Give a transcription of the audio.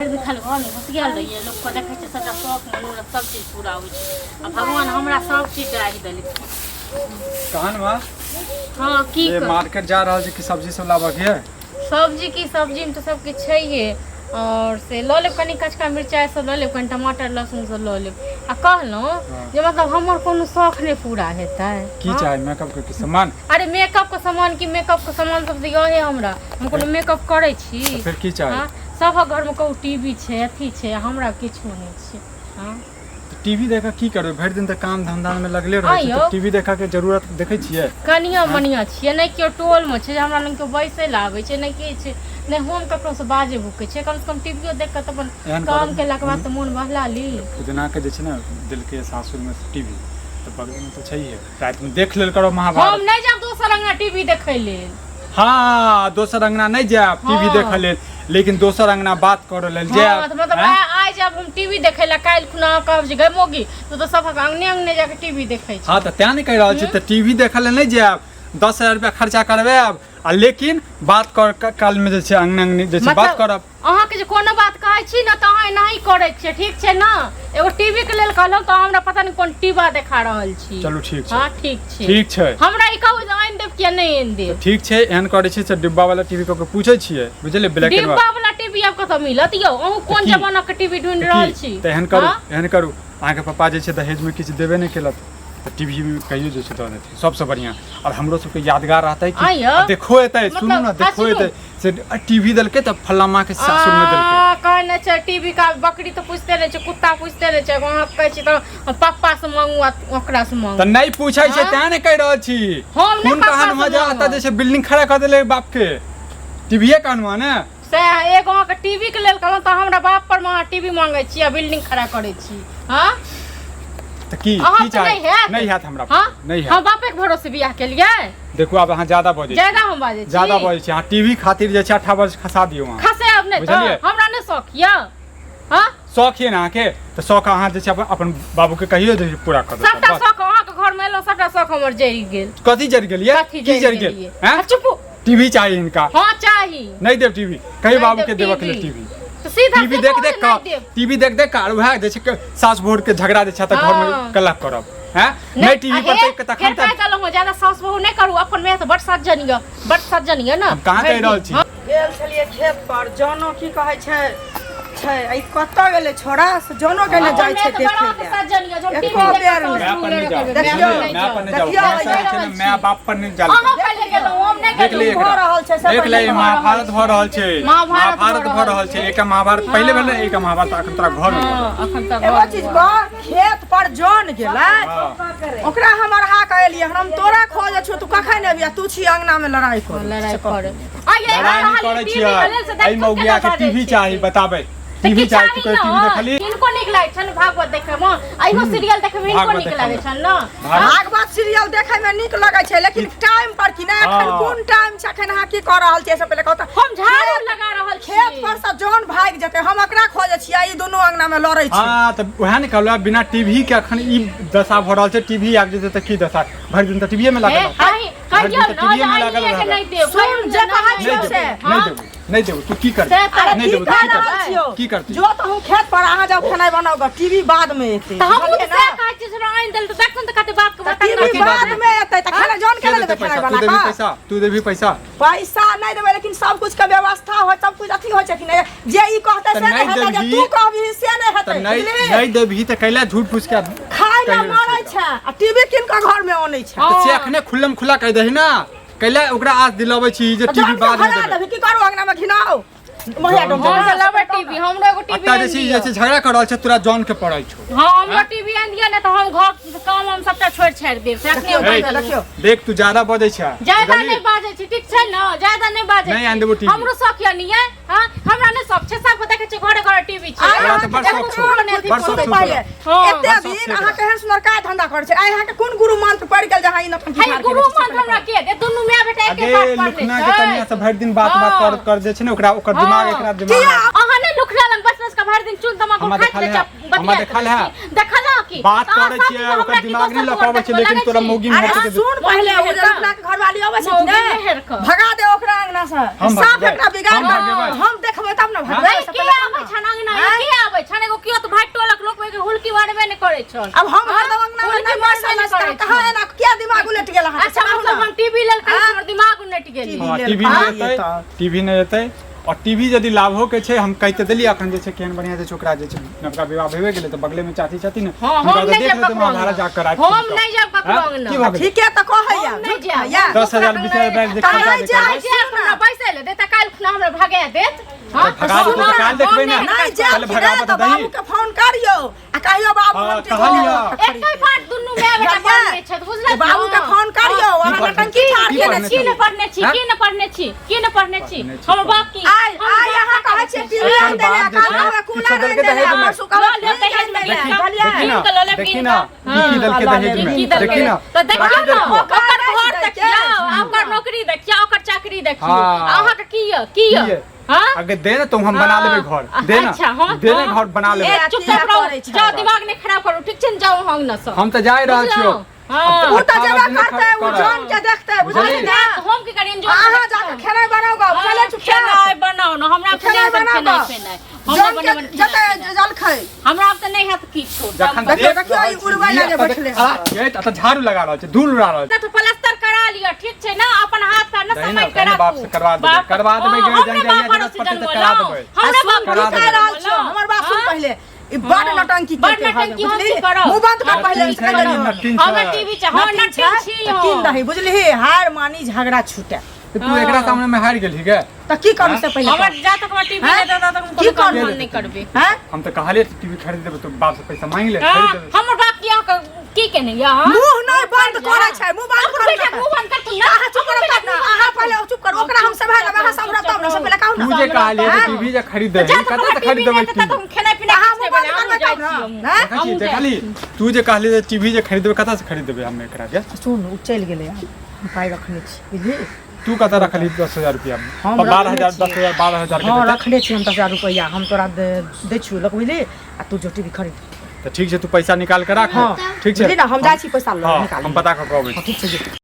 गेल रहिए लोग को देखे सबटा शौक मनोरथ सब चीज पूरा हो भगवान हमरा सब चीज राखि देलखिन। कहां बा? हां की ये मार्केट जा रहल छी कि सब्जी सब लाबक है? सब्जी में तो सब कुछ छैहे और से ल लेब कनी कचका मिर्चाई सब ल लेब कनी टमाटर लहसुन सब ल लेब आ कहलो जे मतलब हमर कोनो शौक नहीं पूरा हेतै। की चाहे मेकअप के सामान? अरे मेकअप के सामान की मेकअप के सामान सब दियो है हमरा हम कोनो मेकअप करै छी। तो फिर की चाहे? सब घर में कहू टीवी छे अथी छे हमरा किछो नहीं छे। हां टीवी देखा की करबे भर दिन त काम धंधा में लगले रहे छी तो टीवी देखा के जरूरत देखे छिए? कनिया मनिया छिए नहीं क्यों टोल में छे हमरा लंग के बैसे लावे छे नहीं के छे नहीं हम ककरो से बाजे भूके छे कम से कम टीवीओ देख के त अपन काम केला के बाद त मन बहला ली। जना के जे छे ना दिल के सासुर में टीवी तो बगल में तो छैहे रात में देख लेल करो महाभारत। हम नहीं जाब दोसर अंगना टीवी देखे लेल। हां दोसर अंगना नहीं जाब टीवी देखे लेल लेकिन दोसर अंगना बात करे लेल जाब। मतलब आइ जब हम टीवी देखे ला काल खुना कहब जे गमोगी तो सब अंगने अंगने जाके टीवी देखे छी। हां त त्या नहीं कह रहल छी त टीवी देखे लेल नहीं जाब 10,000 रुपया खर्चा करबे आ लेकिन बात कर काल में जे छे अंगने जे छे बात करब। अहाँ के जे कोनो बात कहै छी ना त अहाँ नहीं करै छी ठीक छे ना एगो टीवी के लेल कहलौ त हमरा पता नहीं कोन टीवा देखा रहल छी। चलो ठीक छे। हां ठीक छे ठीक छे हमरा ई कहू जे आइन देब कि नहीं आइन देब? ठीक छे एहन करे छी से डिब्बा वाला टीवी को पूछै छिए बुझले ब्लैक एंड डिब्बा वाला टीवी अब कत मिलत यो अहू कोन जमाना के टीवी ढूंढ रहल छी? त एहन करू अहाँ के पापा जे छे दहेज में किछ देबे नहीं केलत तो टीवी में कहियो जे छे तो देती सबसे बढ़िया और हमरो सब के यादगार रहता है कि देखो एतै सुनो ना देखो एतै से टीवी दलके त फल्लामा के सासुर में दलके कहने छे टीवी का बकरी तो पूछते रहे छे कुत्ता पूछते रहे छे वहां कहै छी त पापा से मांगू ओकरा से मांगू त नहीं पूछै छे त नहीं कह रहल छी हम कहां मजा आता जे छे बिल्डिंग खड़ा कर देले बाप के टीवीए कानवा ने से एगो के टीवी के लेल कहलौ त हमरा बाप पर में टीवी मांगे छी आ बिल्डिंग खड़ा करे छी। हां त की चाहे नहीं हाथ हमरा नहीं हाथ हम बापे के भरोसे बियाह के लिए देखो अब अहाँ ज्यादा बजे ज्यादा हम बाजे छी ज्यादा बजे छी हां टीवी खातिर जे छे 18 वर्ष खसा दियो वहां खसे अब नहीं तो हमरा नहीं शौक या। हां शौक है ना के त शौक अहाँ जे छे अपन बाबू के कहियो जे पूरा कर दो सबटा शौक अहाँ के घर में एलो सबटा शौक हमर जरि गेल। कथि जरि गेल ये की जरि गेल हैं? चुप टीवी चाहिए इनका। हां चाहिए नहीं देव टीवी कहीं बाबू के देबक ले टीवी तो सीधा टीवी देख देख का वह जे छे सास भोर के झगड़ा जे छे त घर में कलह करब हैं नहीं टीवी पर देख के तखन त चलो हो ज्यादा सास बहू नहीं करू अपन में तो बड़ सज्जनिया ना हम कहां कह रहल छी गेल छलिए खेत पर जानो की कहै छै आई कत्ता गेले छोड़ा से जानो के न जाय छै देखे एको बेर देखियो मैं बाप पर नहीं जाला अहाँ पहले गेलो हम नहीं देख ले देख ले महाभारत भ रहल छै महाभारत भ रहल छै एक महाभारत पहले भेले एक महाभारत अखन तोरा घर में अखन तक एगो चीज बा खेत पर जान गेलै ओकरा हमर हा कहलिए हम तोरा खोज छु तू कखन अबिया तू छी अंगना में लड़ाई कर आइए करे छियै आई मौगिया के टीवी चाही बताबै टीवी चाहे तू टीवी देखली इनको निक लागे छन भागवत देखे में आइहो सीरियल देखे में इनको निक लागे छन ना भागवत सीरियल देखे में निक लागे छै लेकिन टाइम पर कि ना एखन कोन टाइम छै एखन हा की कर रहल छै से पहले कहता हम झाड़ू लगा रहल छी खेत पर से जान भाग जेते हम एकरा खोजे छियै ई दोनों अंगना में लड़ै छी। हां त ओहे ने कहलौ बिना टीवी के एखन ई दशा भ रहल छै टीवी आबि जेते त की दशा भर दिन त टीवीए में लागल कहियो ना नहीं देब सुन जे कहै छियै से नहीं देबो तू की कर नहीं देबो की करती जो तो हम खेत पर अहाँ जब खाना बनाओगे टीवी बाद में एते त हम से कहै छी से आइन देल त देखन त कते बात के बता टीवी बाद में एते त खाना जान के देबे खाना बना तू देबी पैसा नहीं देबे लेकिन सब कुछ के व्यवस्था हो सब कुछ अथी हो छै कि नहीं जे ई कहते से नहीं हेतै जे तू कहबी से नहीं हेतै नहीं देबी त कैला झूठ फूस के खाय ना मारै छै आ टीवी किन के घर में आनै छै त से अखने खुल्लम खुला कह दही ना कैला ओकरा आज दिलाबै छी जे टीवी बाद में देबे की करू अंगना में घिनाओ मोया डोम लबे टीवी हमरो एगो टीवी अत्ता जैसे झगड़ा कर रहल छै तोरा जान के पड़ै छौ। हां हमरो टीवी आन दिया ना त हम घर काम हम सबटा छोड़ छाड़ देब से देखियो देख तू ज्यादा बजै छै ज्यादा नहीं बाजे छी ठीक छै ना ज्यादा नहीं बाजे नहीं आन देबो टीवी हमरो शौक या नहीं है हां हमरा ने शौक छै सब देखे छै घरे घरे टीवी छै हमरा त बड़ शौक छौ बड़ शौक छौ एते दिन अहाँ केहन सुंदर का धंधा कर छै आई अहाँ के कोन गुरु मंत्र पढ़ गेल जहां ई न है गुरु मंत्र हमरा के दे दुनु मियां बेटा एक बात पढ़ ले लुखना के कन्या से भर दिन बात कर दे छै ने ओकरा ओकर दिमाग एकरा दिमाग अहाँ ने लुखना लंग बस का भर दिन चुन तमा को खाइत ले देखल है देखला की बात करे छियै ओकर दिमाग नहीं लगाबै छै लेकिन तोरा मौगी में अरे सुन पहले वो जरा के घरवाली आबै छै ने भगा दे ओकरा अंगना से साफ एकरा बिगाड़ हम देखबै तब न भगबै के आबै छन अंगना के आबै छन एगो कियो त भाट टोलक लोक के हुलकी मारबे नै करै छ अब हम हरदम अंगना में नहीं समझता कहां है ना क्या दिमाग उलट गेल है अच्छा मतलब हम टीवी लेल कहीं हमर दिमाग उलट गेल टीवी नहीं एतै और टीवी यदि लाभो के छै हम कहते देली अखन जे छै केहन बढ़िया से छोकरा जे छै नवका विवाह भेबे गेलै त बगले में चाची छथिन ने हम नहीं देख ले महाराज जा कर हम नहीं जाब ककरो अंगना ठीक है त कहैया 10,000 20,000 बैग देख हमरा पैसा ले देता काल खुना हमरा भगा देत भगा दे तो काल देखबै ना नहीं जा कल भगाबत दही बाबू के फोन करियो आ कहियो बाबू हम कहलियो एकै फाट दुनु मे बेटा पढ़ने छ बुझला बाबू के फोन करियो हमरा टंकी ठाड़ के की न पढ़ने छी की न पढ़ने छी की न पढ़ने छी हमर बाप की आय यहाँ कहै छै टीवी आन दे का कूलर दे दे हमर सुकल ले दहेज में देखी ना की दल के दहेज में देखी ना तो देखियो ना ओकर घर देखियो ओकर नौकरी देखियो ओकर चाकरी देखियो अहाँ के की य हां अगर दे ना तो हम बना लेबे घर दे ना दे ना घर बना लेबे चुपचाप रहो जाओ दिमाग नहीं खराब करो ठीक छै जाओ हम न सब हम त जाय रहल छियो उ त जेबा करते उ जान के देखते बुझलिए ना हम की करियन जो अहाँ जाके खाना बनाओगा चले चुपचाप खाना बनाओ ना हमरा खाना बनाओ जान के जते जल खाए हमरा त नहीं हाथ की छोड़ देखियो ई उड़बै लागे बैठले ये त झाड़ू लगा रहल छै धूल उड़ा रहल छै तो प्लास्टर करा लियो ठीक छै ना अपन हाथ पर न समय करा बाप से करवा देबे गए जन जाइए तो करा देबे हमरा बाप करा दे रहल छो हमर बात सुन पहले ई बड़ नटंकी करते है मुंह बंद कर पहले हमरा टीवी छ हम नटंकी छी किन दही बुझली हार मानी झगड़ा छूटे तू एकरा सामने में हार गेल हिगे त की करू से पहले हमर जा तक टीवी दे दे तक की कौन नहीं करबे हैं हम तो कहले टीवी खरीद देबे तो बाप से पैसा मांग ले खरीद देबे हमर बाप की कहने या मुंह नहीं बंद करे छै मुंह बंद कर बेटा मुंह बंद कर तू ना चुप कर ना आहा पहले चुप कर ओकरा हम सब है वहां सब रहता हम से पहले कहू ना तू जे कहले टीवी जे खरीद दे कते से खरीद देबे त तुम खाना पीना मुंह बंद कर ना देखी देखली तू जे कहले टीवी जे खरीद देबे कते से खरीद देबे हम एकरा के सुन उ चल गेले हम पाई रखने छी बुझली तू कते रखली 10,000 रुपया 12,000 10,000 12,000 हां रखले छी हम 10,000 रुपया हम तोरा दे छु लगबिले आ तू जो टीवी खरीद तो ठीक छै तू पैसा निकाल के राख ठीक छै बुझली ना हम जाइ छी पैसा ल निकाल हम पता कर कहबै ठीक छै